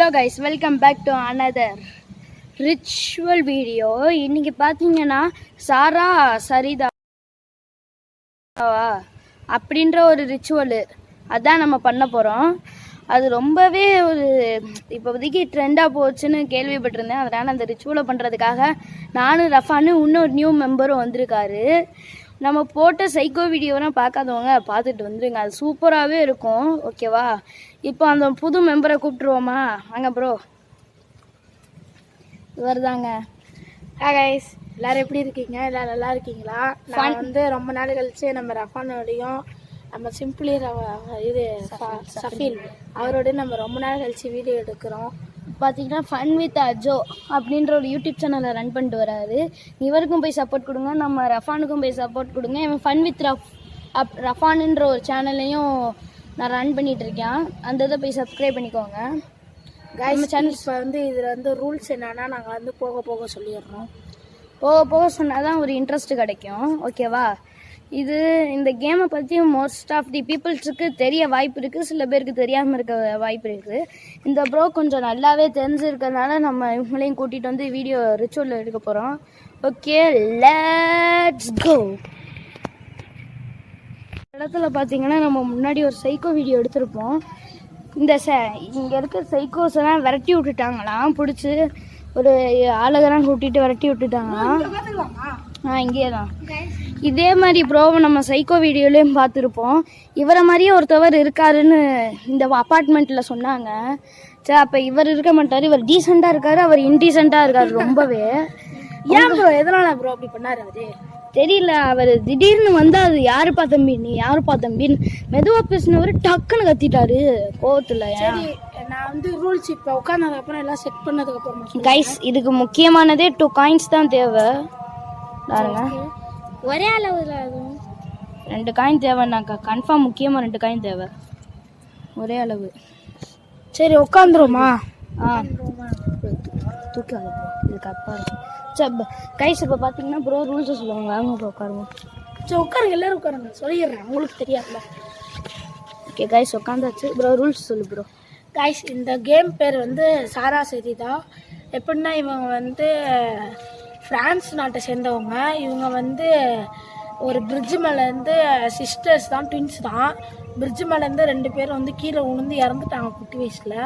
Hello guys, welcome back to another ritual video. இன்றைக்கி பார்த்தீங்கன்னா சாரா சரிதா அப்படின்ற ஒரு ரிச்சுவலு அதான் நம்ம பண்ண போகிறோம். அது ரொம்பவே ஒரு இப்போதைக்கு ட்ரெண்டாக போச்சுன்னு கேள்விப்பட்டிருந்தேன். அதனால் அந்த ரிச்சுவலை பண்ணுறதுக்காக நானும் ரஃபானு இன்னொரு நியூ மெம்பரும் வந்திருக்காரு. நம்ம போட்ட சைக்கோ வீடியோலாம் பார்க்காதவங்க பார்த்துட்டு வந்துடுங்க, அது சூப்பராகவே இருக்கும். ஓகேவா? இப்போ அந்த புது மெம்பரை கூப்பிட்ருவோமா? வாங்க ப்ரோ. இவர் தாங்க. கைஸ், எல்லோரும் எப்படி இருக்கீங்க? எல்லோரும் நல்லா இருக்கீங்களா? நான் வந்து ரொம்ப நாள் கழிச்சு நம்ம ரஃபானோடையும் நம்ம சிம்பிளி இது சஃபீல் அவரோடய நம்ம ரொம்ப நாள் கழிச்சு வீடியோ எடுக்கிறோம். பார்த்தீங்கன்னா ஃபன் வித் அஜோ அப்படின்ற ஒரு யூடியூப் சேனலை ரன் பண்ணிட்டு வராரு. இவருக்கும் போய் சப்போர்ட் கொடுங்க, நம்ம ரஃபானுக்கும் போய் சப்போர்ட் கொடுங்க. இவன் ஃபன் வித் ரஃபானுன்ற ஒரு சேனல்லையும் நான் ரன் பண்ணிகிட்ருக்கேன். அந்த இதை போய் சப்ஸ்கிரைப் பண்ணிக்கோங்க. நம்ம சேனல் இப்போ வந்து இதில் வந்து ரூல்ஸ் என்னன்னா, நாங்கள் வந்து போக போக சொல்லிடுறோம். போக போக சொன்னால் தான் ஒரு இன்ட்ரெஸ்ட் கிடைக்கும். ஓகேவா? இந்த கேமை பற்றி மோஸ்ட் ஆஃப் தி பீப்புள்ஸுக்கு தெரிய வாய்ப்பு இருக்குது, சில பேருக்கு தெரியாமல் இருக்க வாய்ப்பு இருக்குது. இந்த ப்ரோ கொஞ்சம் நல்லாவே தெரிஞ்சிருக்கிறதுனால நம்ம இவங்களையும் கூட்டிகிட்டு வந்து வீடியோ ரிச்சுவல் எடுக்க போகிறோம். Okay, let's go. இடத்துல பார்த்தீங்கன்னா நம்ம முன்னாடி ஒரு சைக்கோ வீடியோ எடுத்திருப்போம். இங்கே இருக்க சைக்கோஸ் எல்லாம் விரட்டி விட்டுட்டாங்களாம், பிடிச்சி ஒரு ஆளுகெல்லாம் கூட்டிகிட்டு விரட்டி விட்டுட்டாங்களாம். இங்கே தான் இதே மாதிரி ப்ரோவை நம்ம சைக்கோ வீடியோலையும் பார்த்துருப்போம். இவரை மாதிரியே ஒருத்தவர் இருக்காருன்னு இந்த அப்பார்ட்மெண்ட்டில் சொன்னாங்க. சரி, அப்போ இவர் இருக்க மாட்டார், இவர் டீசெண்டாக இருக்கார், அவர் இன்டீசெண்டாக இருக்கார் ரொம்பவே. ஏன் ப்ரோ, எதனால் ப்ரோ அப்படி பண்ணார்? அது தெரியல. அவர் திடீர்னு வந்து அது யாருப்பா தம்பி, நீ யாருப்பா தம்பின்னு மெதுவாக பேசினவர் டக்குன்னு கத்திட்டாரு கோவத்தில். சரி, நான் வந்து ரூல்ஸ் இப்போ உட்காந்ததுக்கப்புறம் எல்லாம் செட் பண்ணதுக்கப்புறம் கைஸ், இதுக்கு முக்கியமானதே 2 காயின்ஸ் தான் தேவை. பாருங்க, ஒரே அளவில் 2 காயின் தேவைன்னாக்கா கன்ஃபார்ம் முக்கியமாக 2 காயின் தேவை, ஒரே அளவு. சரி, உட்காந்துருமா? தூக்கி அனுப்போ, இதுக்கு அப்பா இருக்கும். சரி கைஸ், இப்போ பார்த்தீங்கன்னா ப்ரோ ரூல்ஸை சொல்லுவாங்க. வாங்க ப்ரோ, உட்காருவோம். சரி, உட்காருங்க, எல்லோரும் உட்காருங்க, சொல்லிடுறேன், உங்களுக்கு தெரியாதுல. ஓகே கைஸ், உட்காந்தாச்சு. ப்ரோ ரூல்ஸ் சொல்லு ப்ரோ. கைஸ், இந்த கேம் பேர் வந்து சாரா சரிதா. எப்படின்னா, இவங்க வந்து ஃப்ரான்ஸ் நாட்டை சேர்ந்தவங்க. இவங்க வந்து ஒரு பிரிட்ஜு மேலேருந்து சிஸ்டர்ஸ் தான், ட்வின்ஸ் தான். பிரிட்ஜு மேலேருந்து 2 பேர் வந்து கீழே விழுந்து இறந்துட்டாங்க குட்டி வயசில்.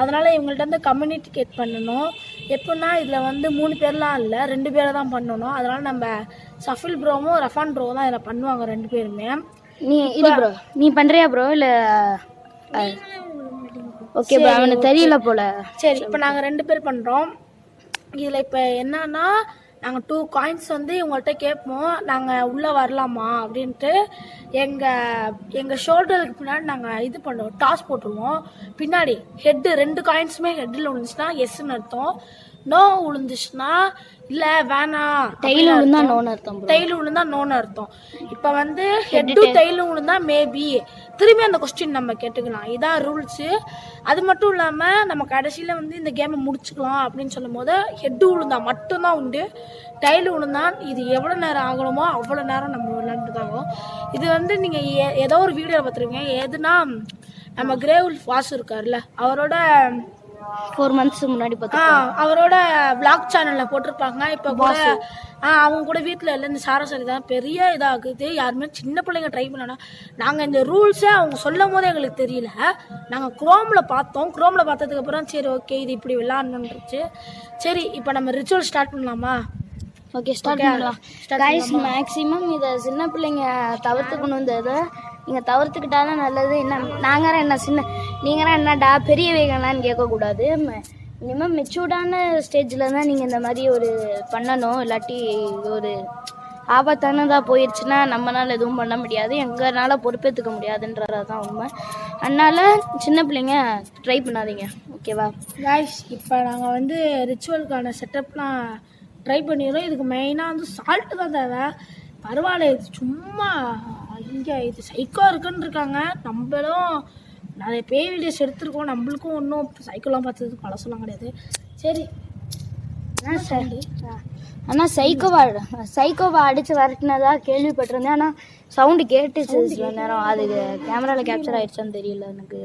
அதனால் இவங்கள்ட்ட வந்து கம்யூனிகேட் பண்ணணும். எப்படின்னா, இதில் வந்து 3 பேர்லாம் இல்லை, 2 பேரை தான் பண்ணணும். அதனால் நம்ம சஃபில் ப்ரோவும் ரஃபான் ப்ரோவும் தான் இதில் பண்ணுவாங்க, 2 பேருமே. இல்லை ப்ரோ, நீ பண்ணுறியா ப்ரோ? இல்லை ஓகே ப்ரோ, அவனுக்கு தெரியல போல. சரி, இப்போ நாங்கள் 2 பேர் பண்ணுறோம். இதில் இப்போ என்னன்னா, நாங்கள் 2 காயின்ஸ் வந்து இவங்கள்ட்ட கேட்போம், நாங்கள் உள்ளே வரலாமா அப்படின்ட்டு. எங்கள் ஷோல்டருக்கு பின்னாடி நாங்கள் இது பண்ணுவோம், டாஸ் போட்டுருவோம். பின்னாடி ஹெட்டு 2 காயின்ஸுமே ஹெட்டில் விழுந்துச்சுன்னா எஸ்ன்னு அர்த்தம், நோ விழுந்துச்சுன்னா இல்லை வேணாம், டைல் விழுந்தா நோன்னு அர்த்தம். டைல் விழுந்தா நோன்னு அர்த்தம். இப்போ வந்து ஹெட்டு டைலும் விழுந்தா மேபி திரும்பி அந்த கொஸ்டின் நம்ம கேட்டுக்கலாம். இதான் ரூல்ஸு. அது மட்டும் இல்லாமல் நம்ம கடைசியில் வந்து இந்த கேமை முடிச்சுக்கலாம் அப்படின்னு சொல்லும் போது ஹெட்டு விழுந்தா மட்டும்தான் உண்டு. டைல் விழுந்தா இது எவ்வளோ நேரம் ஆகணுமோ அவ்வளோ நேரம் நம்ம விளையாண்டுதாகும். இது வந்து நீங்கள் ஏதோ ஒரு வீடியோவில் பார்த்துருவீங்க. எதுனா நம்ம கிரேவுல் வாசு இருக்கார்ல, அவரோட 4 months முன்னாடி பார்த்தா அவரோட விளாக் சேனலில் போட்டிருப்பாங்க. இப்போ கூட அவங்க கூட வீட்டில் இல்லை, இந்த சாரசரி தான் பெரிய இதாகுது. யாருமே சின்ன பிள்ளைங்க ட்ரை பண்ணனா, நாங்கள் இந்த ரூல்ஸை அவங்க சொல்லும் போதே எங்களுக்கு தெரியல. நாங்கள் குரோமில் பார்த்தோம். குரோமில் பார்த்ததுக்கப்புறம் சரி ஓகே இது இப்படி விளாட்ணுன்னுச்சு. சரி, இப்போ நம்ம ரிச்சுவல் ஸ்டார்ட் பண்ணலாமா? ஓகே, ஸ்டார்ட் பண்ணலாம். கைஸ், மேக்ஸிமம் இதை சின்ன பிள்ளைங்க தவிர்த்துக்கணும். இந்த இதை நீங்கள் தவிர்த்துக்கிட்டாலும் நல்லது. என்ன நாங்கள் என்ன சின்ன நீங்கள்னா என்னடா பெரிய வேகம்லான்னு கேட்கக்கூடாது. மினிமம் மெச்சூர்டான ஸ்டேஜில் தான் நீங்கள் இந்த மாதிரி ஒரு பண்ணணும். இல்லாட்டி ஒரு ஆபத்தானதாக போயிடுச்சுன்னா நம்மளால் எதுவும் பண்ண முடியாது, எங்களால் பொறுப்பேற்றுக்க முடியாதுன்றது தான் உண்மை. அதனால் சின்ன பிள்ளைங்க ட்ரை பண்ணாதீங்க. ஓகேவா கைஸ்? இப்போ நாங்கள் வந்து ரிச்சுவலுக்கான செட்டப்லாம் ட்ரை பண்ணிடுறோம். இதுக்கு மெயினாக வந்து சால்ட்டு தான் தேவை. பரவாயில்ல, இது சும்மா இங்கே இது சைக்கோ இருக்குன்னு இருக்காங்க. நம்மளும் நிறைய பேய் வீடியோஸ் எடுத்துருக்கோம், நம்மளுக்கும் ஒன்றும் சைக்கோலாம் பார்த்ததுக்கு பழசெல்லாம் கிடையாது. சரி, ஆனால் சைக்கோவை அடித்து விரட்டினதா கேள்விப்பட்டிருந்தேன். ஆனால் சவுண்டு கேட்டுச்சு சில நேரம். அது கேமராவில் கேப்சர் ஆகிடுச்சான்னு தெரியல எனக்கு.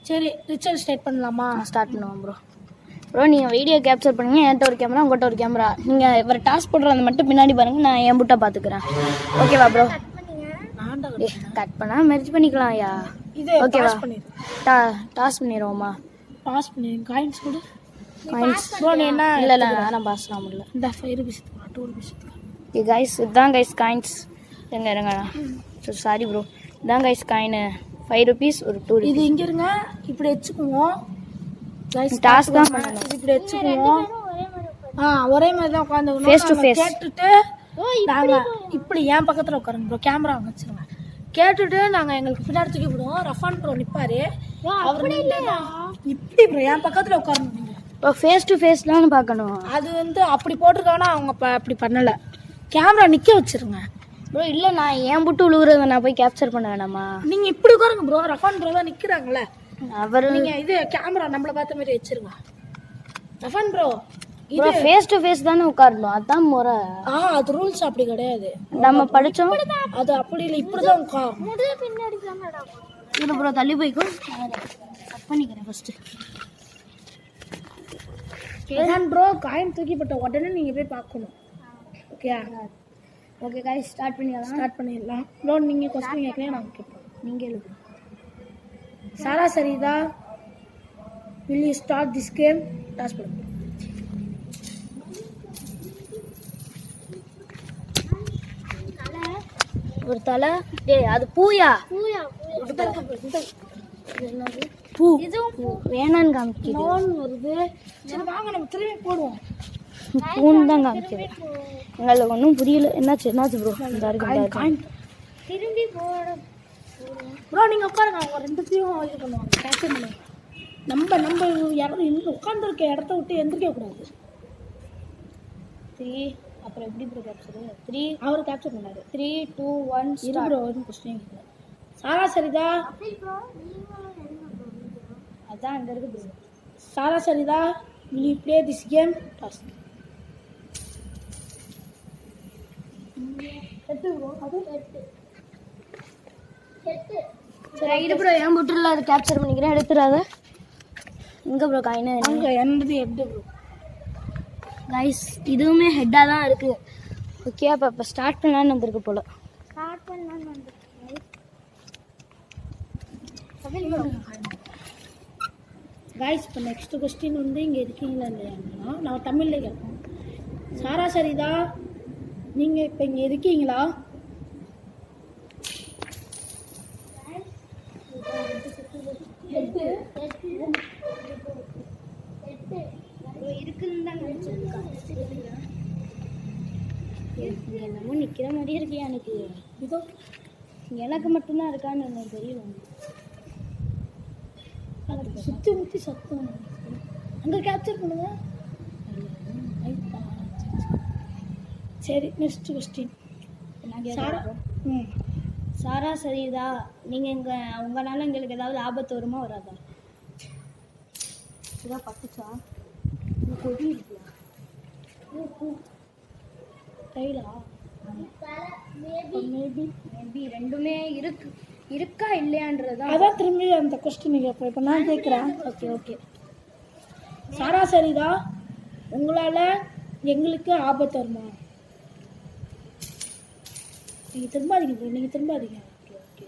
சரி ரிச்சுவல் ஸ்டார்ட் பண்ணலாமா? ஸ்டார்ட் பண்ணுவோம் ப்ரோ. ப்ரோ நீங்கள் வீடியோ கேப்சர் பண்ணுங்க. என்கிட்ட ஒரு கேமரா, உங்கள்கிட்ட ஒரு கேமரா. நீங்கள் இவர் டாஸ் போடுறது மட்டும் பின்னாடி பாருங்கள், நான் என் புட்டை பார்த்துக்கிறேன். ஓகேவா ப்ரோ? கட் பண்ணால் மெர்ஜ் பண்ணிக்கலாம் ஐயா. இது ஓகேவா? பண்ணிடு. டாஸ் பண்ணிடுவோமா? பாஸ் பண்ணி காயின்ஸ் கொடு. காயின்ஸ் ப்ரோ நீ என்ன? இல்லை நான் பாஸ் பண்ண முடியல. இந்த 5 rupees 2 rupees. இது கைஸ், இதுதான் கைஸ் காயின்ஸ். இருங்க சாரி ப்ரோ. இதான் கைஸ் காயின் 5 rupees ஒரு 2 rupees. இது இங்க இருங்க, இப்படி வச்சுக்குவோம். கைஸ் டாஸ்க் தான் பண்ணணும். இது இப்படி வச்சுக்குவோம். ஒரே மாதிரி தான் உட்காந்துக்கணும். Face to face. கேட்டுட்டு நாங்க இப்படி என் பக்கத்துல உட்காருங்க ப்ரோ. கேமரா வச்சிருங்க. கேட்டுட்டு நாங்க எங்களுக்கு பின்னாடி தூக்கி விடுவோம். ரஃபான் ப்ரோ நிப்பாரு. அவர் இப்படி ப்ரோ என் பக்கத்துல உட்காரணும். நீங்க இப்போ ஃபேஸ் டு ஃபேஸ் தான் பார்க்கணும். அது வந்து அப்படி போட்டிருக்காங்கன்னா அவங்க அப்படி பண்ணல. கேமரா நிக்க வச்சிருங்க ப்ரோ. இல்லை நான் ஏன் புட்டு உழுகுறத நான் போய் கேப்சர் பண்ண வேணாமா? நீங்க இப்படி உட்காருங்க ப்ரோ. ரஃபான் ப்ரோ தான் நிக்கிறாங்கல்ல. அவர் நீங்க இது கேமரா நம்மள பார்த்த மாதிரி வச்சிருங்க. ரஃபான் bro bro face to face தானே உட்காரணும், அதான் முறை. அது ரூல்ஸ் அப்படி கிடையாது. நம்ம படிச்சோம். அது அப்படி இல்லை, இப்படிதான் உட்காரணும். இல்லை ப்ரோ தள்ளி போய்க்கும். கட் பண்ணிக்கிறேன் ஃபர்ஸ்ட். ரஃபான் ப்ரோ காயின் தூக்கி போட்ட உடனே நீங்க போய் பார்க்கணும். ஓகே ஓகே गाइस ஸ்டார்ட் பண்ணிடலாம் ப்ரோ. நீங்க क्वेश्चन கேட்கலாம், நாங்க கேட்போம். நீங்க எழுது. சாரா Saritha, will you start this game? Toss பண்ணுங்க. ஒரு தலை. டேய் அது பூயா? பூ. வேணான்னு காமிக்குது. நோன் வருது. சரி வாங்க நம்ம திரும்பி போடுவோம். பூன்னு தான் காமிக்குது. எங்களுக்கு ஒன்றும் புரியல. என்னாச்சு ப்ரோ? இந்த திரும்பி போட ப்ரோ நீங்க உட்காருங்க. அவங்க ரெண்டுத்தையும் இது பண்ணுவாங்க, கேப்சர் பண்ணுவாங்க. நம்ம இடம் உட்காந்துருக்க இடத்த விட்டு எந்திரிக்க கூடாது. 3 அப்புறம் எப்படி ப்ரோ கேப்சர்? 3 அவர் கேப்சர் பண்ணாரு. 3 2 1 இரு ப்ரோ. ஒரு क्वेश्चन கேட்கல. சாரா சரிதா, அதான் அங்க இருக்கு bro. Sarah Saritha, will you play this game? Toss. எட்டு ப்ரோ. அது எட்டு. சரி இது ப்ரோ ஏன் புட்டுல அதை கேப்சர் பண்ணிக்கிறேன், எடுத்துறாத. இங்க ப்ரோ காயின் அங்க என்னது எட்டு ப்ரோ. गाइस இதுவுமே ஹெட்டா தான் இருக்கு. ஓகே அப்ப ஸ்டார்ட் பண்ணலாம்னு வந்திருக்கு போல. गाइस இப்போ நெக்ஸ்ட் क्वेश्चन வந்து இங்க இருக்கீங்களா இல்லையான்னா நான் தமிழ்ல கேட்போம். சாரா சரிதா, நீங்க இப்போ இங்க இருக்கீங்களா? என்னமோ நிக்கிற மாதிரி இருக்கியா? எனக்கு இதோ எனக்கு மட்டும்தான் இருக்கான்னு எனக்கு தெரியும். சுத்தி முத்தி சத்தம். அங்க கேப்சர் பண்ணுங்க. சரி நெக்ஸ்ட் क्वेश्चन. சாரா சாரா சரிதா, நீங்க உங்களால எங்களுக்கு ஏதாவது ஆபத்து வருமா வராதா? இதான் பட்டுச்சா? கொடி இருக்கியா? கைலா மேபி ரெண்டுமே இருக்கா இல்லையான்றதா. அதான் திரும்பி அந்த क्वेश्चन கேட்போம். இப்போ நான் கேட்குறேன். ஓகே சாரா சரிதா, உங்களால எங்களுக்கு ஆபத்து வருமா? நீங்க திரும்பாதீங்க ப்ரோ, நீங்க திரும்பாதீங்க. ஓகே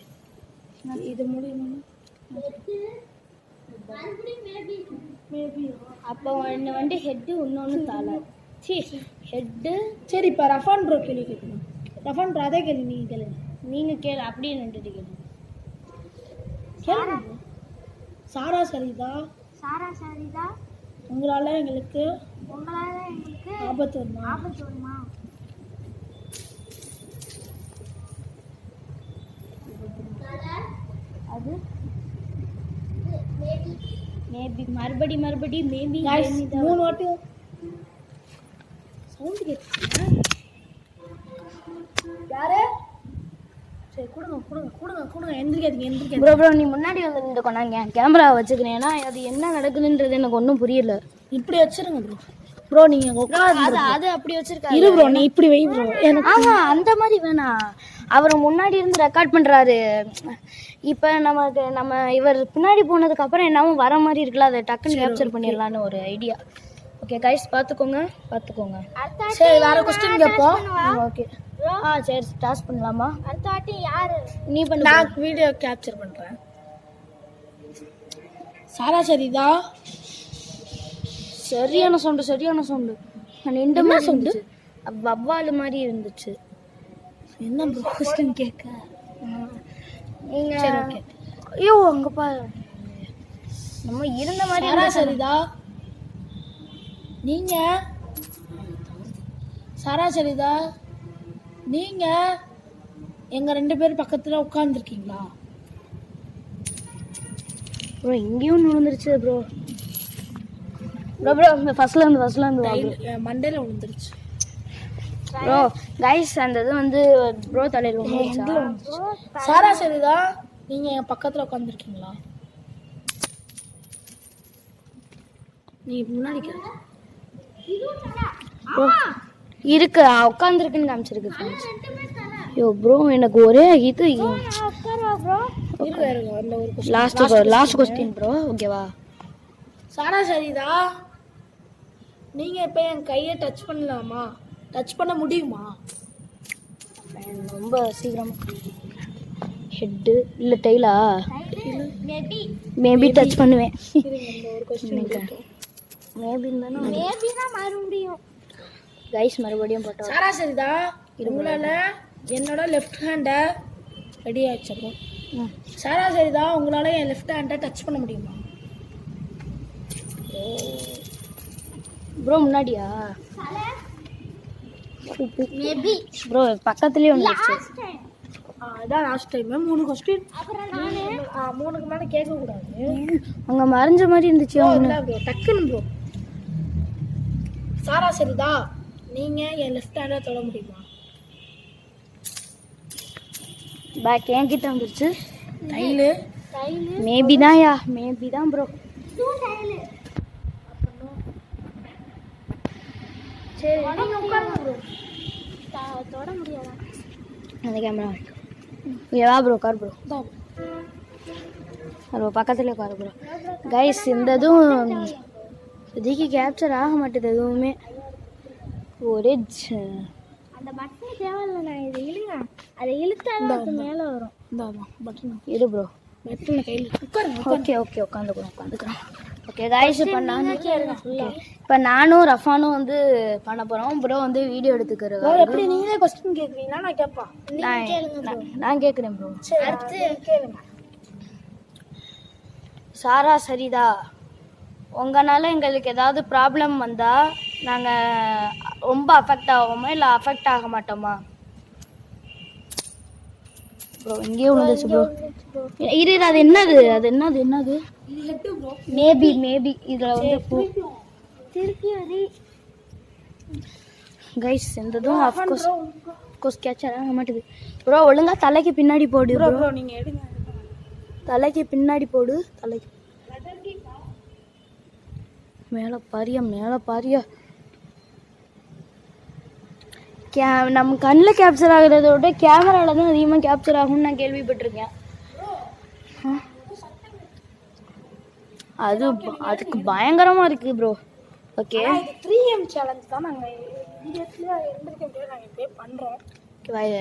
இது முடியுமா? மேபி அப்போ ஒன்று வந்து ஹெட்டு, இன்னொன்று தலை. ஹெட்டு. சரி இப்போ ரஃபான் ப்ரோ கேள்வி கேட்கணும். ரஃபான் ப்ரோ அதே கேள்வி நீங்கள் கேளுங்க. நீங்கள் கேளு, அப்படியே நின்றுட்டு கேளுங்க. கேளுங்க. சாரா சரிதா, உங்களால எங்களுக்கு ஆபத்து வருமா? அது மேபி மறுபடி மேபி 3 வாட்டி சவுண்ட் கேட்குது. யாரு? சரி கொடுங்க. எந்திரிக்காதீங்க. ப்ரோ நீ முன்னாடி வந்து நின்றுக்கோ. நான் என் கேமரா வச்சுக்கிறேன். ஏன்னா அது என்ன நடக்குதுன்றது எனக்கு ஒன்றும் புரியல. இப்படி வச்சிருங்க ப்ரோ. நீங்க அது அப்படி வச்சிருக்காரு. இரு ப்ரோ, நீ இப்படி வை ப்ரோ. எனக்கு அந்த மாதிரி வேணாம். அவர் முன்னாடி இருந்து ரெக்கார்ட் பண்ணுறாரு. இப்போ நம்ம இவர் பின்னாடி போனதுக்கப்புறம் என்னவும் வர மாதிரி இருக்குல்ல, அதை டக்குன்னு கேப்சர் பண்ணிடலான்னு ஒரு ஐடியா. ஓகே கைஸ், பார்த்துக்கோங்க. சரி, வேற கொஸ்டின் கேட்போம். ஓகே, சரி டாஸ் பண்ணலாமா? அடுத்த வாட்டி யாரு நீ பண்ணு. நான் வீடியோ கேப்சர் பண்ணுறேன். சாரா சரிதா? சரியான சவுண்டு. நான் நின்ற மாதிரி இருந்துச்சு, வவ்வாலு மாதிரி இருந்துச்சு. என்ன ப்ரோ கொஸ்டின் கேட்க? நீங்கள் ஐயோ அங்கே பாரு, நம்ம இருந்த மாதிரி. சாரா சரிதா? சாரா சரிதா, நீங்கள் எங்கள் 2 பேர் பக்கத்தில் உட்காந்துருக்கீங்களா? ப்ரோ இங்கேயும் விழுந்துருச்சு ப்ரோ. ஃபர்ஸ்ட்ல இருந்து மண்டையில் விழுந்துருச்சு ப்ரோ. கைஸ், அந்த இது வந்து ப்ரோ தலையில் விழுந்துருச்சா? சாரா சரிதா, நீங்கள் என் பக்கத்தில் உட்காந்துருக்கீங்களா? நீ முன்னாடி ப்ரோ இருக்கு, உட்காந்துருக்குன்னு காமிச்சிருக்கு ஃப்ரெண்ட்ஸ். ஐயோ ப்ரோ, எனக்கு ஒரே இது லாஸ்ட் கொஸ்டின் ப்ரோ, ஓகேவா? சாரா சரிதா, நீங்கள் இப்போ என் கையை டச் பண்ணலாமா? டச் பண்ண முடியுமா? ரொம்ப சீக்கிரமாக ஹெட்டு இல்லை டெய்லா? மேபி டச் பண்ணுவேன். மறுபடியும் கைஸ் மறுபடியும் போட்டோம். சாரா சரிதா, உங்களால் என்னோட லெஃப்ட் ஹேண்டை ரெடி ஆயிடுச்சப்போ. சாரா சரிதா, உங்களால் என் லெஃப்ட் ஹேண்டை டச் பண்ண முடியுமா? ப்ரோ முன்னாடியா? மேபி ப்ரோ பக்கத்துலேயே வந்துருச்சு. அதான் லாஸ்ட் டைம் 3 கொஸ்டின். 3க்கு மேலே கேட்கக்கூடாது. அங்கே மறைஞ்ச மாதிரி இருந்துச்சு ப்ரோ, டக்குன்னு ப்ரோ. சாரா சரிதா, நீங்கள் என் லெஃப்ட் ஹேண்டை தொட முடியுமா? பேக் என்கிட்ட வந்துருச்சு. டைலு மேபி தான் ப்ரோ. சரி, நீங்கள் உட்காருங்க ப்ரோ. தொட முடியாதா அந்த கேமரா? வா ப்ரோ, கார் ப்ரோ. அது பக்கத்துலேயே உட்காரு ப்ரோ. கைஸ், இந்த இதுவும் இதுக்கு கேப்சர் ஆக மாட்டேது எதுவுமே. ஒரே அந்த பட்டன் தேவையில்லை, நான் இதை இழுங்க. அதை இழுத்தா மேலே வரும். இந்த பட்டன் இரு ப்ரோ, பட்டனை கையில் உட்காருங்க. ஓகே உட்காந்துக்கிறோம். ஓகே கைஸ், இப்போ நானும் ரஃபானும் வந்து பண்ண போகிறோம். ப்ரோ வந்து வீடியோ எடுத்துக்கிறது. எப்படி நீங்களே கொஸ்டின் கேட்குறீங்களா? நான் கேட்பேன். நான் கேட்குறேன் ப்ரோ. அடுத்து கேளுங்க. சாரா சரிதா, உங்களால் எங்களுக்கு ஏதாவது ப்ராப்ளம் வந்தால் நாங்கள் ரொம்ப அஃபெக்ட் ஆகுமா இல்லை அஃபெக்ட் ஆக மாட்டோமா? ப்ரோ இங்கேயே விழுந்துச்சு ப்ரோ. இரு, அது என்னது? மேபி இதில் வந்து கைஸ் எந்ததும் ஆஃப்கோர்ஸ் கேட்சர் ஆக மாட்டேது ப்ரோ. ஒழுங்காக தலைக்கு பின்னாடி போடு ப்ரோ. நீங்கள் எடுங்க. தலைக்கு பின்னாடி போடு. தலைக்கு மேலே பாரியா. நம்ம கண்ணில் கேப்சர் ஆகுறத விட கேமராவில் தான் அதிகமாக கேப்சர் ஆகும்னு நான் கேள்விப்பட்டிருக்கேன். அதுக்கு பயங்கரமாக இருக்குது ப்ரோ. ஓகே, 3M சேலஞ்ச் தான் நாங்கள் இப்போயே பண்ணுறோம்.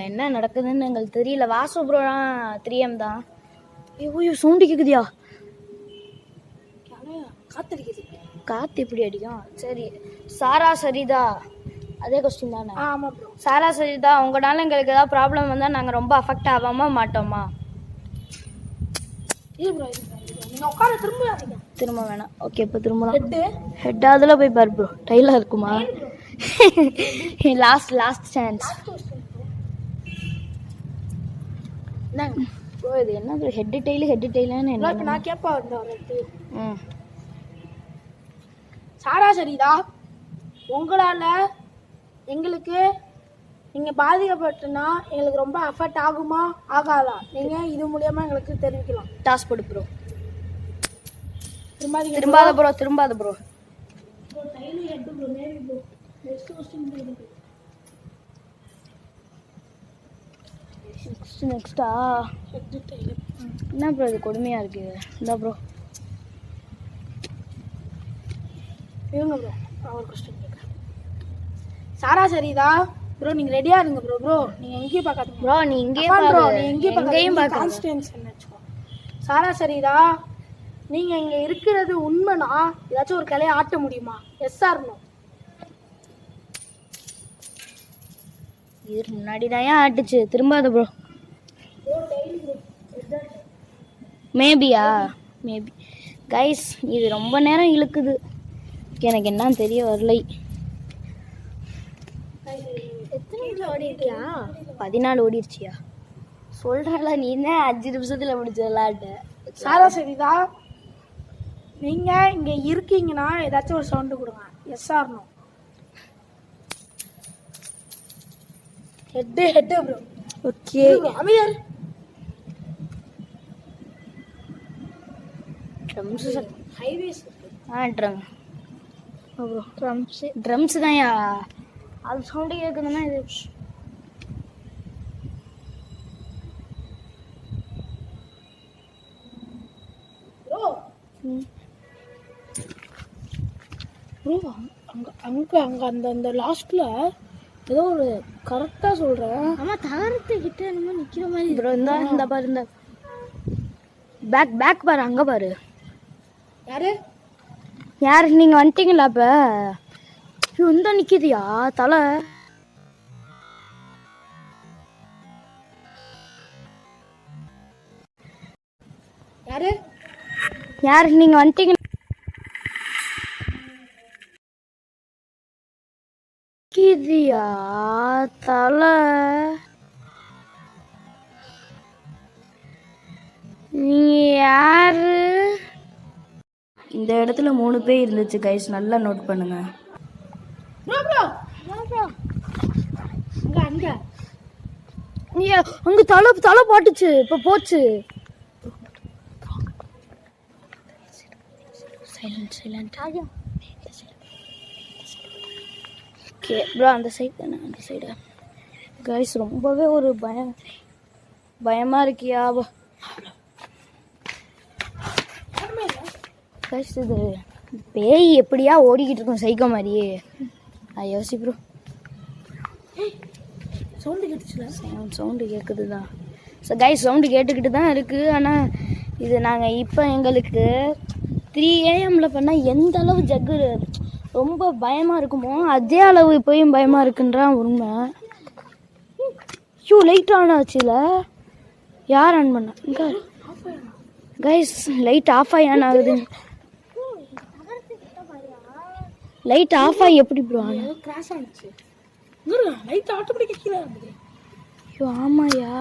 என்ன நடக்குதுன்னு எங்களுக்கு தெரியல. வாசு ப்ரோலாம் 3M தான். ஐயோ சவுண்டு கேட்குதியா? காற்று எப்படி அடிக்கும்? சரி, சாரா சரிதா, அதே கொஸ்டின் தானே? ஆமாம் ப்ரோ. சாரா சரிதா, உங்களால் எங்களுக்கு ஏதாவது ப்ராப்ளம் வந்தால் நாங்கள் ரொம்ப அஃபெக்ட் ஆகாம மாட்டோமா? நீங்கள் உட்கார திரும்ப வேணாம். ஓகே, இப்போ திரும்பலாம். ஹெட் அதில் போய் பாரு ப்ரோ, டைலாக இருக்குமா? Last chance bro. இது என்ன ஹெட் டெய்லுன்னு என்ன? நான் கேட்பா. சாரா சரிதா, உங்களால் எங்களுக்கு நீங்கள் பாதிக்கப்பட்டுனா எங்களுக்கு ரொம்ப அஃபெக்ட் ஆகுமா ஆகாதா? நீங்கள் இது மூலியமாக எங்களுக்கு தெரிவிக்கலாம். டாஸ் போடு ப்ரோ. திரும்பாத ப்ரோ. நெக்ஸ்டா என்ன ப்ரோ இது கொடுமையாக இருக்குது இந்த ப்ரோ இவங்க ப்ரோ நான் ஒரு கொஸ்டின் கேட்குறேன். சாரா சரிதா ப்ரோ நீங்கள் ரெடியாக இருங்க ப்ரோ. ப்ரோ நீங்கள் எங்கேயும் பார்க்காதீங்க ப்ரோ நீ இங்கேயே ப்ரோ பாரு நீ எங்கேயும் எங்கேயும் பார்க்காதீங்க. பார்க்க கான்ஸ்டன்ஸ் வச்சுக்கோ. சாரா சரிதா நீங்கள் இங்கே இருக்கிறது உண்மைனா ஏதாச்சும் ஒரு கிளையை ஆட்ட முடியுமா? Yes or no? இது முன்னாடி தான் ஆட்டுச்சு திரும்பாத ப்ரோ மேபியா மேபி கைஸ் இது ரொம்ப நேரம் இழுக்குது எனக்கு என்னன்னு தெரிய வரலை. எத்தனை ஓடி இருக்கியா? 14 ஓடிடுச்சியா சொல்கிறல நீ என்ன 5 நிமிஷத்தில் முடிச்ச விளாட்ட. சாரா சரிதா நீங்கள் இங்கே இருக்கீங்கன்னா ஏதாச்சும் ஒரு சவுண்டு கொடுங்க. Yes or no? Head bro. Okay அமையார் ட்ரம்ஸ் ஹைவேஸ் ப்ரோ ட்ரம்ஸ் தான்யா அது சவுண்டு கேட்குதுன்னா இது ப்ரோ ப்ரோ அங்கே அங்கே அங்கே அந்த அந்த லாஸ்ட்டில் ஏதோ ஒரு கரெக்டாக சொல்கிறேன். ஆமாம் தகரத்துக்கிட்ட என்னமோ நிற்கிற மாதிரி ப்ரோ இந்த பாரு இந்த பேக் பாரு அங்கே பாரு. யார் நீங்கள் வந்துட்டீங்களா இப்போ? இந்த நிற்கிதியா தலை? யார் நீங்கள் வந்துட்டீங்க? நிற்கிதியா தலை? நீங்கள் யாரு? இந்த இடத்துல 3 பேர் இருந்துச்சு கைஸ் நல்லா நோட் பண்ணுங்க. அங்க தலை பாட்டுச்சு இப்ப போச்சு. சைலண்ட் ஓகே ப்ரோ அந்த சைடு தானே அந்த சைடு கைஸ் ரொம்பவே ஒரு பயமா இருக்கியா கைஸ்? இது பேய் எப்படியா ஓடிக்கிட்டு இருக்கும் சைக்கோ மாதிரியே. யோசி ப்ரோ சவுண்டு கேட்டுச்சுல? சவுண்டு கேட்குது தான். ஸோ கைஸ் சவுண்டு கேட்டுக்கிட்டு தான் இருக்குது. ஆனால் இது நாங்கள் இப்போ எங்களுக்கு 3 AM பண்ணால் எந்த அளவு ஜக்கு ரொம்ப பயமாக இருக்குமோ அதே அளவு இப்போயும் பயமாக இருக்குன்றான் உண்மை. லைட் ஆன் ஆச்சுல யார் ஆன் பண்ணா? இங்கே கைஸ் லைட் ஆஃப் ஆகி ஆன் ஆகுது. லைட் ஆஃப் ஆகி எப்படி ப்ரோ ஆனா? கிராஷ் ஆனிச்சு. லைட் ஆட்டோமேட்டிக்கா கீழ இருந்துது. ஐயோ ஆமாயா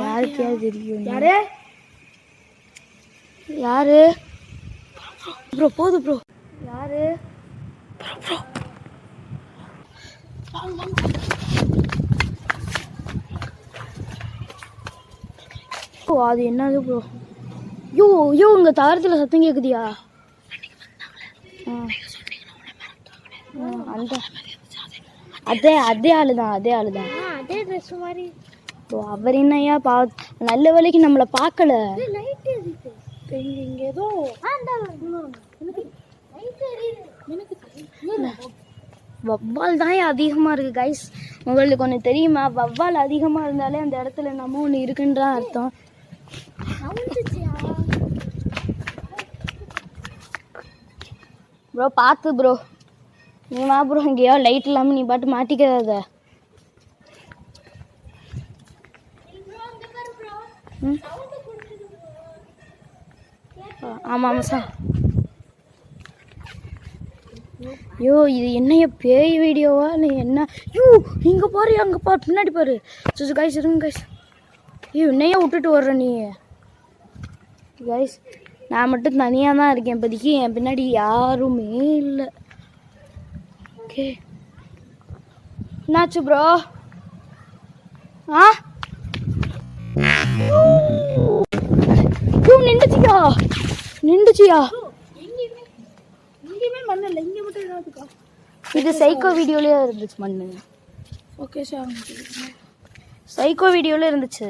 யாருக்கு தெரியும்? யாரு ப்ரோ போதும் ப்ரோ யாரு ப்ரோ ஓ அது என்னது ப்ரோ? யோ உங்க தகரத்தில் சத்தம் கேட்குதியா? அந்த அதே ஆளு தான் அதே ட்ரெஸ் மாதிரி. ஓ அவர் என்னையா நல்ல வேலைக்கு நம்மளை பார்க்கல. இங்க ஏதோ வவ்வால் தான் அதிகமாக இருக்குது கைஸ். உங்களுக்கு ஒன்று தெரியுமா? வவ்வால் அதிகமாக இருந்தாலே அந்த இடத்துல நம்ம ஒன்று இருக்குன்றான் அர்த்தம். ப்ரோ பார்த்து ப்ரோ நீ வா ப்ரோ. இங்கேயோ லைட் இல்லாமல் நீ பாட்டு மாட்டிக்காத. ஆமாம் சார். இது என்னைய பேய் வீடியோவா இல்லை என்ன? இங்கே பாரு அங்கே பாரு பின்னாடி பாரு. கைஸ் இருங்க கைஸ். என்னைய விட்டுட்டு வர்ற நீ கைஸ்? நான் மட்டும் தனியாக தான் இருக்கேன் இப்போதைக்கு. என் பின்னாடி யாருமே இல்லை. ஓகே என்னாச்சு ப்ரோ? நின்றுச்சியா? எங்கேயுமே மண்ணு இல்லை, இங்கே மட்டும் என்ன? இது சைக்கோ வீடியோலயே இருந்துச்சு மண்ணு. ஃபோக்கஸ் ஆக சைக்கோ வீடியோவில் இருந்துச்சு.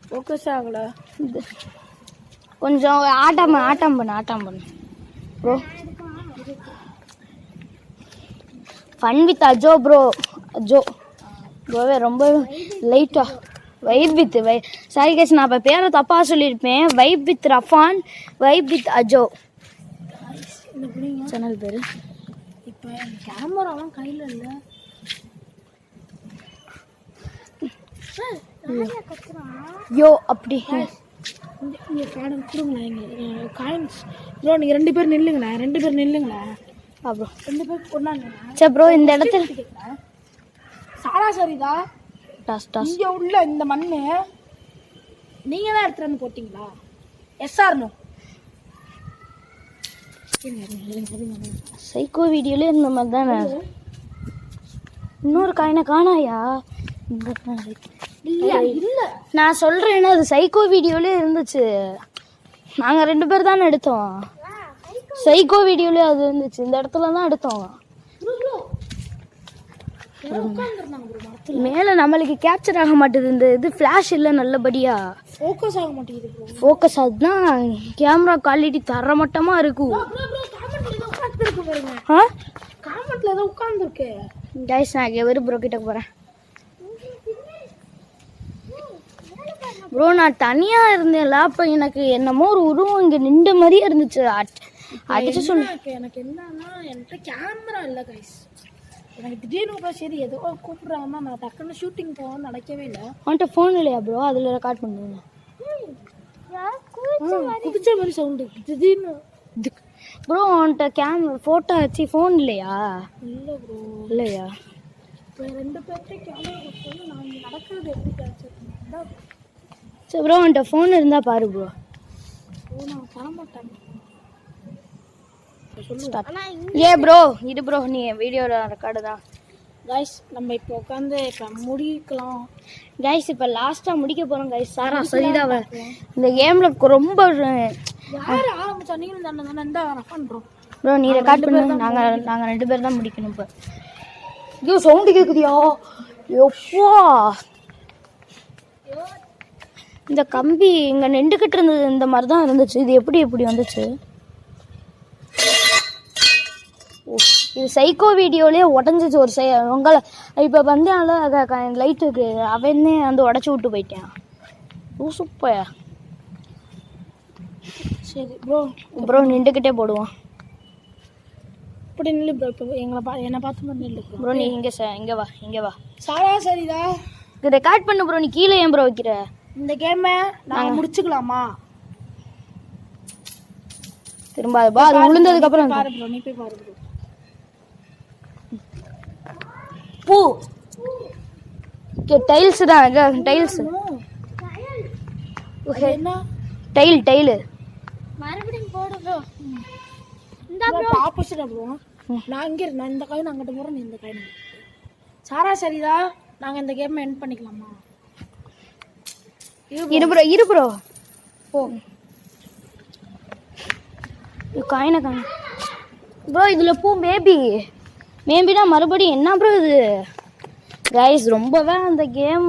ஃபோக்கஸ் ஆகலை. கொஞ்சம் ஆட்டம் பண்ணு ப்ரோ. ஃபன் வித் அஜோ ப்ரோவே ரொம்ப லைட்டா வைப் வித் சாரி கேஸ், நான் இப்போ பேரை தப்பாக சொல்லியிருப்பேன். Vibe with Rafan, vibe with Ajo channel பேர். இப்போ கேமராலாம் கையில் இல்லை. யோ அப்படி இங்கே காயின் கொடுங்களேன். இங்கே காயின்ஸ் ப்ரோ. நீங்கள் 2 பேர் நில்லுங்களேன். 2 பேர் நில்லுங்களேன். அப்புறம் 2 பேர் கொண்டாங்க. சரி ப்ரோ, இந்த இடத்துல சராசரிதா டாஸ் இங்கே உள்ள இந்த மண் நீங்கள் தான் எடுத்துகிட்டு வந்து போட்டிங்களா? எஸ்ஆர்னோ சைக்கோ வீடியோல இந்த மாதிரி தானே. இன்னொரு காயினை காணாயா? இல்லை இல்லை, நான் சொல்கிறேன்னா அது சைக்கோ வீடியோலே இருந்துச்சு. நாங்கள் 2 பேர் தானே எடுத்தோம். சைக்கோ வீடியோலே அது இருந்துச்சு. இந்த இடத்துல தான் எடுத்தோம். மேலே நம்மளுக்கு கேப்சர் ஆக மாட்டேது. இந்த இது ஃப்ளாஷ் இல்லை நல்லபடியா. ஃபோக்கஸ் ஆக மாட்டேங்குது. ஃபோக்கஸ் அதுதான் கேமரா குவாலிட்டி தரமட்டமாக இருக்கும். ஆ காமெண்ட்ல ஏதோ உட்காந்துருக்கு. கைஸ், நான் எவரு ப்ரோ கிட்ட போகிறேன். ப்ரோ நான் தனியாக இருந்தேன்ல, அப்போ எனக்கு என்னமோ ஒரு உருவம் இங்கே நின்ற மாதிரியே இருந்துச்சு. அடிச்சு சொல்லு. எனக்கு என்னன்னா, என்கிட்ட கேமரா இல்லை கைஸ். எனக்கு திடீர்னு சரி ஏதோ கூப்பிட்றாங்கன்னா நான் டக்குன்னு ஷூட்டிங் போகணும்னு நினைக்கவே இல்லை. அவன்கிட்ட ஃபோன் இல்லையா ப்ரோ? அதில் ரெக்கார்ட் பண்ணுங்க. குதிச்ச மாதிரி சவுண்டு திடீர்னு. ப்ரோ அவன்கிட்ட கேமரா ஃபோட்டோ வச்சு ஃபோன் இல்லையா? இல்லை ப்ரோ. இல்லையா? இப்போ 2 பேர்கிட்ட கேமரா கொடுத்தோம். நான் இங்கே நடக்கிறது எப்படி கிடைச்சிருக்கேன். சரி ப்ரோ, அவன்கிட்ட ஃபோன் இருந்தால் பாரு ப்ரோ. நான் தர மாட்டேன். ஏ ப்ரோ இது ப்ரோ, நீ வீடியோட ரெக்கார்டு தான். கைஸ் நம்ம இப்போ உட்காந்து இப்போ முடிக்கலாம். கைஸ் இப்போ லாஸ்ட்டாக முடிக்க போகிறோம் கைஸ். சாரா சரிதான். இந்த கேமில் ரொம்ப யார் ஆரம்பிச்சா? நீங்களும் தானே தானே இந்த பண்ணுறோம் ப்ரோ. நீ ரெக்கார்ட் பண்ணு. நாங்கள் 2 பேர் தான் முடிக்கணும். இப்போ ஐயோ சவுண்டு கேட்குதியா? எப்போ இந்த கம்பி இங்கே நின்றுக்கிட்டு இருந்தது இந்த மாதிரி தான் இருந்துச்சு. இது எப்படி வந்துச்சு? ஓ, இது சைக்கோ வீடியோலேயே உடஞ்சிச்சு ஒரு உங்களை இப்போ வந்து லைட்டுக்கு அவனே வந்து உடச்சி விட்டு போயிட்டேன். ஓ சூப்பர். சரி ப்ரோ நின்றுக்கிட்டே போடுவோம். இப்படி நில்லு ப்ரோ. இப்போ என்னை பார்த்து மாதிரி நில்லு ப்ரோ. நீ இங்கே வா. சாரா சரிதா இது ரெக்கார்ட் பண்ணு ப்ரோ. நீ கீழே ஏன் ப்ரோ வைக்கிற? இந்த கேமை நாங்கள் முடிச்சுக்கலாமா? திரும்ப அது விழுந்ததுக்கு அப்புறம் பாரு ப்ரோ. நீ போய் பாரு ப்ரோ. பூ டைல்ஸ் தான். டைல்ஸ் என்ன டைல் மறுபடியும் போடு ப்ரோ. இந்த ப்ரோ ஆப்போசிட்டா ப்ரோ. நான் இங்கே நான் இந்த காயின் அங்கிட்ட போகிறேன். நீ இந்த காயின். சாரா சரிதா நாங்கள் இந்த கேமை எண்ட் பண்ணிக்கலாமா? இரு ப்ரோ. ஓ காயினை ப்ரோ. இதில் பூ மேபினா மறுபடியும் என்ன ப்ரோ இது? கைஸ் ரொம்பவே அந்த கேம்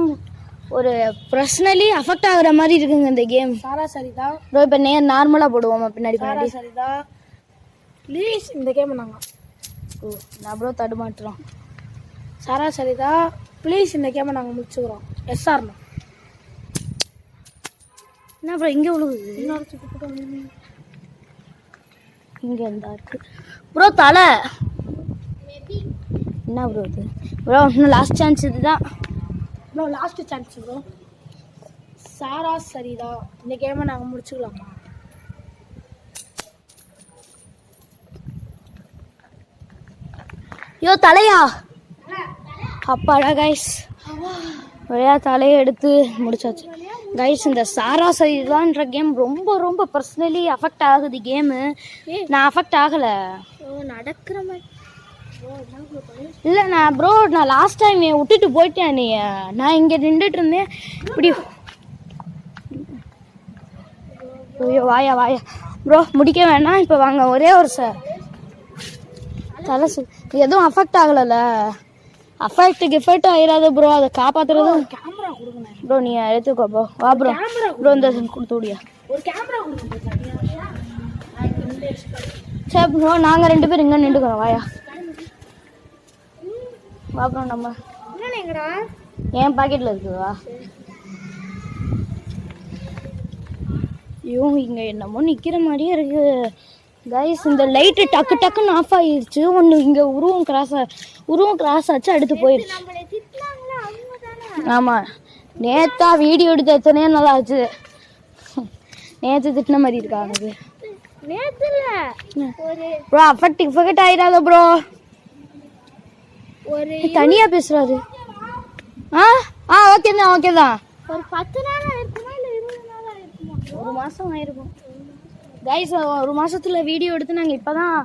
ஒரு பர்சனலி அஃபெக்ட் ஆகுற மாதிரி இருக்குங்க இந்த கேம். சாரா சரிதா ப்ரோ. இப்போ நார்மலாக போடுவோம் பின்னாடி. சாரா சரிதா ப்ளீஸ் இந்த கேமை நாங்கள். ஓ நான் ப்ரோ தடுமாட்டுறோம். சாரா சரிதா ப்ளீஸ் இந்த கேமை நாங்கள் முடிச்சுக்கிறோம். எஸ்ஆர்னோ என்ன ப்ரோ இங்கே விழுகுது? இங்கே இருந்தா இருக்கு ப்ரோ தலை. என்ன ப்ரோ இது? ப்ரோ இன்னும் லாஸ்ட் சான்ஸ் இதுதான் ப்ரோ. Last chance bro. சாரா சரிதா இந்த கேமை நாங்கள் முடிச்சுக்கலாமா? ஐயோ தலையா? அப்பாடா கைஸ், வழியா தலையை எடுத்து முடிச்சாச்சு கைஸ். இந்த சாரா சரிதான்ற கேம் ரொம்ப பர்சனலி அஃபெக்ட் ஆகுது கேமு. நான் அஃபெக்ட் ஆகலை. நடக்கிற மாதிரி இல்லை நான் லாஸ்ட் டைம் விட்டுட்டு போயிட்டேன். நீ நான் இங்கே நின்றுட்டு இருந்தேன் இப்படி. ஐயோ வாயா ப்ரோ. முடிக்க வேணாம் இப்போ வாங்க. ஒரே ஒரு சார் தலை எதுவும் அஃபெக்ட் ஆகலைல்ல? எஃபெக்ட் ஆயிராத ப்ரோ, அதை காப்பாத்துறது. கேமரா கொடுக்கணும் ப்ரோ நீ எடுத்துக்கோ ப்ரோ. வா ப்ரோ. கேமரா ப்ரோ இந்த கொடுத்து விடியா. ஒரு கேமரா கொடுக்கணும். சரி ப்ரோ, நாங்கள் 2 பேரும் இங்கே நின்றுக்கிறோம். வாயா வா ப்ரோ. நம்ம என்னங்கடா என் பாக்கெட்டில் இருக்குவா. ஐயோ இங்கே என்னமோ நிற்கிற மாதிரியே இருக்கு கைஸ். இந்த லைட்டு டக்கு டக்குன்னு ஆஃப் ஆகிடுச்சு. ஒன்று இங்கே உருவம் கிராஸ் ஆச்சு, அடுத்து போயிடுச்சு. ஆமாம், நேற்றா வீடியோ எடுத்து எத்தனையோ நல்லா ஆச்சு. நேற்று திட்டின மாதிரி இருக்கா எனக்கு. ப்ரோ எஃபெக்ட் ஆயிடாத ப்ரோ. ஒரு தனியாக பேசுகிறாரு. ஓகே தான். ஒரு 10 நாள் ஆயிருக்குமா இல்லை 20 நாள் ஆயிருக்குமா? 1 மாதம் ஆயிருக்கும் கைஸ். 1 மாதத்துல வீடியோ எடுத்து நாங்கள் இப்போ தான்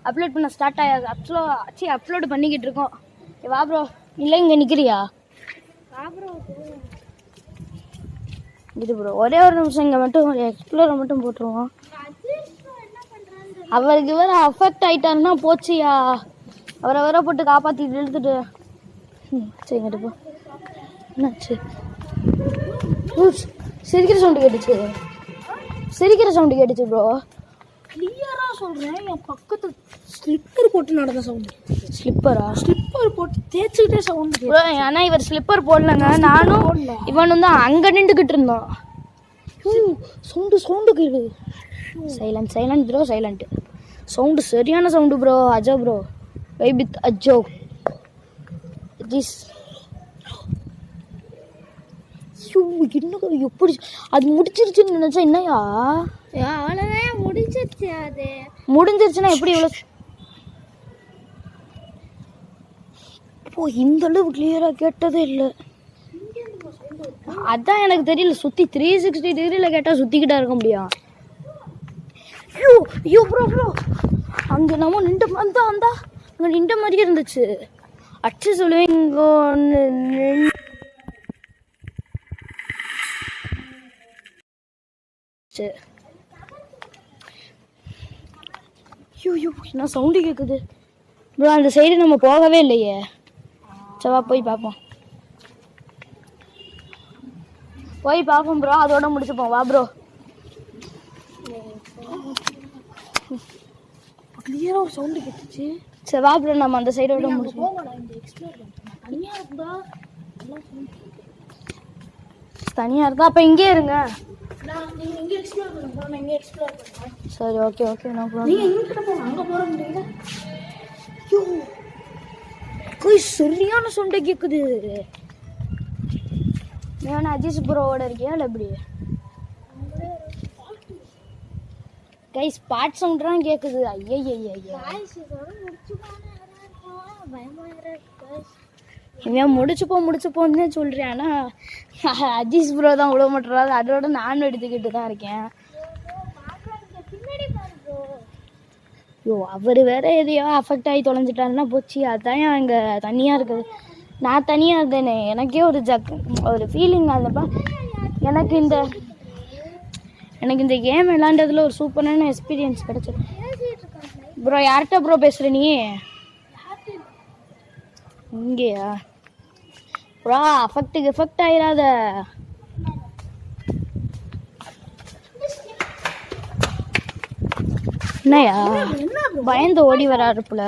அப்லோட் பண்ண ஸ்டார்ட் அப்லோடு பண்ணிக்கிட்டு இருக்கோம். வா ப்ரோ. இல்லை இங்கே நிற்கிறியா? இது ப்ரோ ஒரே ஒரு நிமிஷம் இங்கே மட்டும் எக்ஸ்ப்ளோரை மட்டும் போட்டுருவோம். அவருக்கு வேற அஃபெக்ட் ஆகிட்டாருன்னா போச்சியா. அவரை வேற போட்டு காப்பாற்றிட்டு இழுத்துட்டு. சரி இங்கிட்டு போ. என்னாச்சு? சிரிக்கிற சவுண்டு கேட்டுச்சு ப்ரோ. கிளியராக சொல்கிறேன், என் பக்கத்தில் ஸ்லிப்பர் போட்டு நடந்த சவுண்டு. ஸ்லிப்பர் போட்டு தேய்ச்சிக்கிட்டே சவுண்டு ப்ரோ. ஆனால் இவர் ஸ்லிப்பர் போடலங்க, நானும் இவனும் தான் அங்கே நின்றுக்கிட்டு இருந்தோம். சவுண்டு கேட்குது. Silent bro, silent. சவுண்டு சரியான sound bro. Ajo bro, vibe with Ajo. இன்னும் எப்படி அது முடிச்சிருச்சுன்னு நினைச்சா என்னையா? அவ்வளோதான் முடிஞ்சிருச்சு. அது முடிஞ்சிருச்சுன்னா எப்படி இவ்வளோ இந்த அளவு கிளியரா கேட்டதே இல்லை. அதான் எனக்கு தெரியல. சுற்றி 360 டிகிரியில் கேட்டால் சுற்றிக்கிட்டா இருக்க முடியும். ஐயோ ப்ரோ அங்கே நம்ம நின்று அங்கே நின்ற மாதிரியே இருந்துச்சு. அச்சு சொல்லுவேன். இங்கே ஒன்று என்ன சவுண்டு கேட்குது ப்ரோ. அந்த சைடு நம்ம போகவே இல்லையே. சவா போய் பார்ப்போம் ப்ரோ. அதோட முடிச்சுப்போம். வா ப்ரோ. கிளியராக ஒரு சவுண்டு கேட்டுச்சு. சரி வா ப்ரோ, நம்ம அந்த சைடோட முடிச்சுப்போம். தனியாக இருந்தா அப்போ இங்கே இருங்க. சரி ஓகே நான் சரியான சவுண்டை கேட்குது. நான் அஜீஸ் ப்ரோவோட இருக்கியா இல்லை எப்படி? கைஸ் பாட் சவுண்ட்லாம் கேட்குது. ஐயா இவன் முடிச்சுப்போன்னு சொல்கிறேன். ஆனால் அஜீஸ் ப்ரோ தான் விட மாட்டுறாரு. அதோட நானும் எடுத்துக்கிட்டு தான் இருக்கேன். அவர் வேற எதையோ அஃபெக்ட் ஆகி தொலைஞ்சிட்டாருன்னா போச்சு. அதான் இங்கே தனியாக இருக்குது. நான் தனியாக இருந்தேனே, எனக்கே ஒரு ஃபீலிங். அதப்பா எனக்கு இந்த கேம் விளாண்டதில் ஒரு சூப்பரான எக்ஸ்பீரியன்ஸ் கிடச்சிது ப்ரோ. யார்கிட்ட ப்ரோ பேசுகிற நீ? இங்கேயா ப்ரோ? எஃபெக்ட் ஆயிராத. என்னையா பயந்து ஓடி வராரு போல.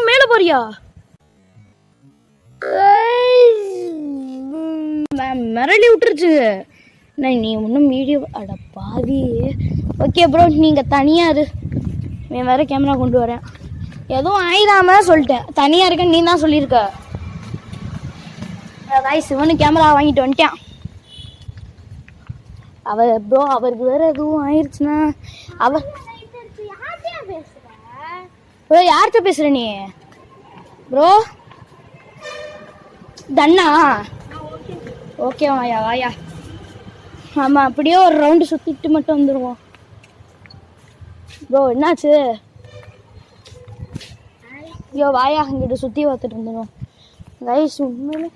மேல போறியா? மிரளி விட்டுருச்சு. நீ ஒன்றும் வீடியோ அட பாவி. ஓகே ப்ரோ, நீங்கள் தனியாக இரு. நான் வேறு கேமரா கொண்டு வரேன். எதுவும் ஆயிடாம சொல்லிட்டேன். தனியாக இருக்கேன்னு நீ தான் சொல்லியிருக்க. அதாய் சிவனு கேமரா வாங்கிட்டு வந்துட்டேன். அவருக்கு வேறு எதுவும் ஆயிடுச்சுன்னா ப்ரோ யார்கிட்ட பேசுகிற நீ ப்ரோ? தண்ணா ஓகே வாயா. ஆமாம், அப்படியே ஒரு ரவுண்டு சுற்றிட்டு மட்டும் வந்துடுவோம். ப்ரோ என்னாச்சு? வாயா இங்கிட்ட சுற்றி பார்த்துட்டு வந்துடுவோம். கைஸ் உண்மையிலே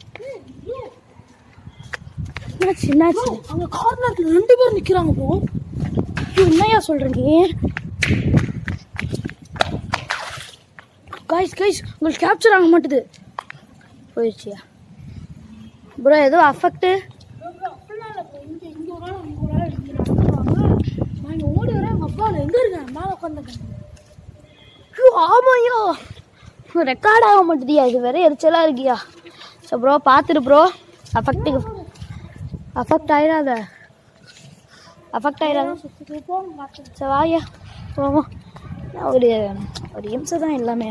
என்னாச்சு? அங்கே கார்னர்ல 2 பேர் நிற்கிறாங்க ப்ரோ. என்னையா சொல்கிற நீ? கைஸ் உங்களுக்கு கேப்சர் ஆக மாட்டுது. போயிடுச்சியா ப்ரோ? ஏதோ அஃபெக்ட் ஆமாய்யா, ரெக்கார்ட் ஆக மாட்டேதியா, இது வேற எரிச்சலாக இருக்கியா. ஸோ ப்ரோ பார்த்துட்டு ப்ரோ, அஃபெக்ட் ஆயிடாத. சரி வாயா போவோம். ஒரு நிமிஷம் தான் எல்லாமே.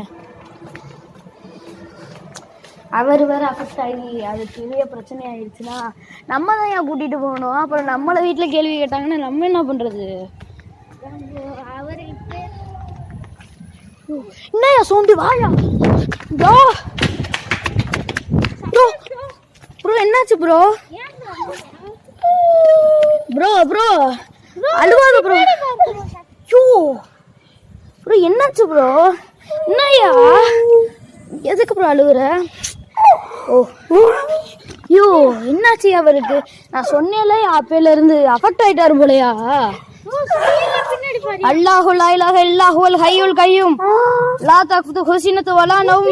அவர் வேறு அஃபெக்ட் ஆகி அது பெரிய பிரச்சனை ஆயிடுச்சுன்னா நம்ம தான் ஏன் கூட்டிகிட்டு போகணும். அப்புறம் நம்மளை வீட்டில் கேள்வி கேட்டாங்கன்னா நம்ம என்ன பண்ணுறது? என்னையா சோம்பி வாயா. ப்ரோ ப்ரோ ப்ரோ என்னாச்சு ப்ரோ? ப்ரோ ப்ரோ அழுவாத ப்ரோ. யோ ப்ரோ என்னாச்சு ப்ரோ? என்னையா எதுக்கு ப்ரோ அழுகுற? ஓ யோ என்னாச்சு அவருக்கு? நான் சொன்னேன்ல அப்பையில இருந்து அஃபெக்ட் ஆயிட்டாரு போலையா. அல்லாஹு லா இலாஹ இல்லா ஹுவல் ஹய்யுல் கய்யூம் லா தஅഖுதுஹு ஸினத்து வலா நௌம்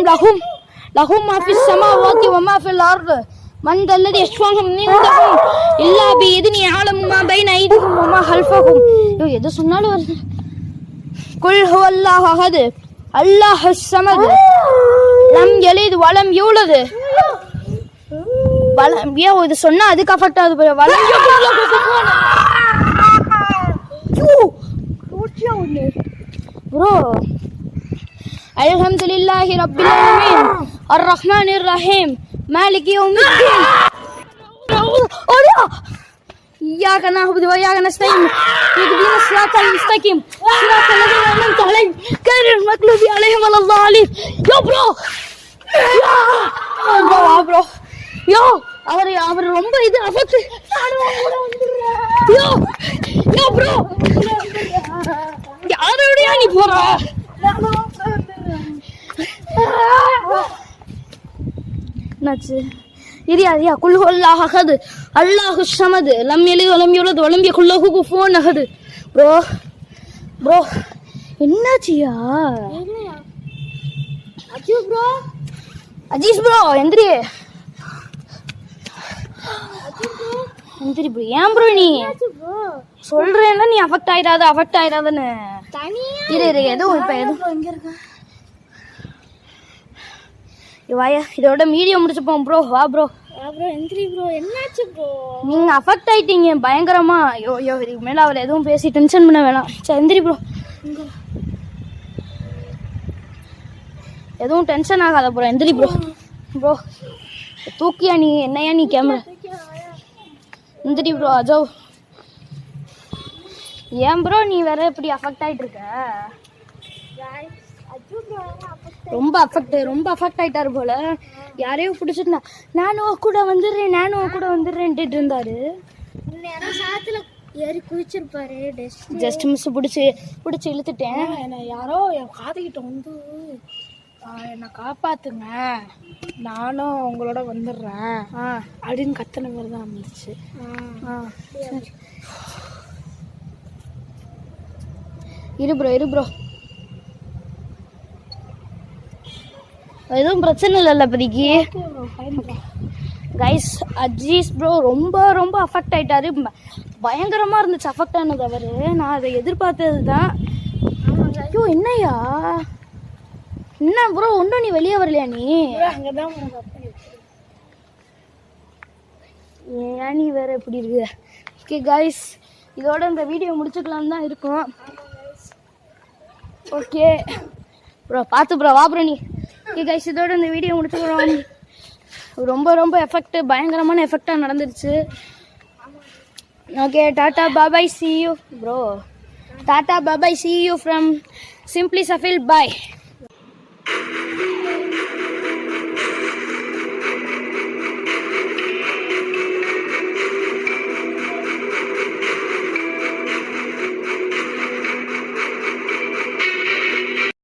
லஹு மா ஃபிஸ் ஸமாவாதி வ மா ஃபில் அர்த் மன் தல்லதி யஷ்ஃபஹு இன்தஹு இல்லா பிஇذنி யஅலமு மா பைன ஐதிஹிம் வ மா ஹல்ஃபஹும். யோ எது சொன்னாலும் வருது. குல் ஹுவல்லாஹு அஹத் அல்லாஹுஸ் ஸமத் லம் யலித் வ லம் யூலத். யோ இது சொன்னா அதுக்கு அஃபெக்ட் ஆகுது ப்ரோ. ப்ரோ அல்ஹம்துலில்லாஹி ரப்பில் ஆலமீன் அர் ரஹ்மானிர் ரஹீம் மாலிகி யௌமிddin. إياك نعبد وإياك نستعين اهدنا الصراط المستقيم صراط الذين أنعمت عليهم غير المغضوب عليهم ولا الضالين. யோ ப்ரோ ப்ரோ யோ அவர் ரொம்ப இது அஃபெக்ட். யோ யோ ப்ரோ யாரோடயா நீ போற? என்னாச்சு? இரியா குல் ஹுவல்லாஹு அஹத் அல்லாஹுஸ் ஸமத் லம் யலித் வ லம் யூலத் வ லம் யகுல் லஹு குஃபுவன் அஹத். ப்ரோ என்னாச்சியா? அஜீஸ் ப்ரோ எந்திரி ப்ரோ. ஏன் ப்ரோ நீ சொல்றேன்னா நீ அஃபெக்ட் ஆயிடாதுன்னு. இரு எதுவும் இப்போ எதுவும் இங்கே இருக்க வாயா. இதோட மீடியோ முடிச்சுப்போம் ப்ரோ. வா ப்ரோ. எந்திரி ப்ரோ. என்னாச்சு ப்ரோ? நீங்கள் அஃபெக்ட் ஆயிட்டீங்க பயங்கரமா. யோ இதுக்கு மேலே அவர் எதுவும் பேசி டென்ஷன் பண்ண வேணாம். சரி எந்திரி ப்ரோ. எதுவும் டென்ஷன் ஆகாத ப்ரோ. எந்திரி ப்ரோ. தூக்கியா நீ? என்னையா நீ கேமரா? எந்திரி ப்ரோ. அஜோ ஏன் ப்ரோ நீ வேற இப்படி அஃபெக்ட் ஆகிட்டு இருக்க? ரொம்ப அஃபெக்ட் ஆயிட்டாரு போல. யாரையும் பிடிச்சிட்டு நானும் கூட வந்துடுறேன்ட்டு இருந்தாரு. ஏறி குதிச்சிருப்பாரு. ஜஸ்ட் மிஸ் பிடிச்சி இழுத்துட்டேன். என்னை யாரோ என் காதுகிட்ட வந்து என்னை காப்பாத்துங்க, நானும் உங்களோட வந்துடுறேன் அப்படின்னு கத்தன மாதிரி தான் இருந்துச்சு. இரு ப்ரோ எதுவும் பிரச்சனை இல்லைல்ல இப்போதைக்கு. கைஸ் அஜீஸ் ப்ரோ ரொம்ப அஃபெக்ட் ஆகிட்டாரு. பயங்கரமாக இருந்துச்சு அஃபெக்ட் ஆனது அவர். நான் அதை எதிர்பார்த்தது தான். ஐயோ என்னையா என்ன ப்ரோ ஒன்றும் நீ வெளியே வரலையா? நீ ஏன் நீ வேற எப்படி இருக்கு? ஓகே கைஸ் இதோட இந்த வீடியோ முடிச்சுக்கலான்னு தான் இருக்கும். ஓகே ப்ரோ பார்த்து ப்ரோ வா ப்ரோ நீ. ஓகே கைஸ் இதோட இந்த வீடியோ முடிச்சுக்கிறோம். ரொம்ப பயங்கரமான எஃபெக்டாக நடந்துருச்சு. Okay tata bye bye see you bro. Tata bye bye see you from Simply Safil. Bye.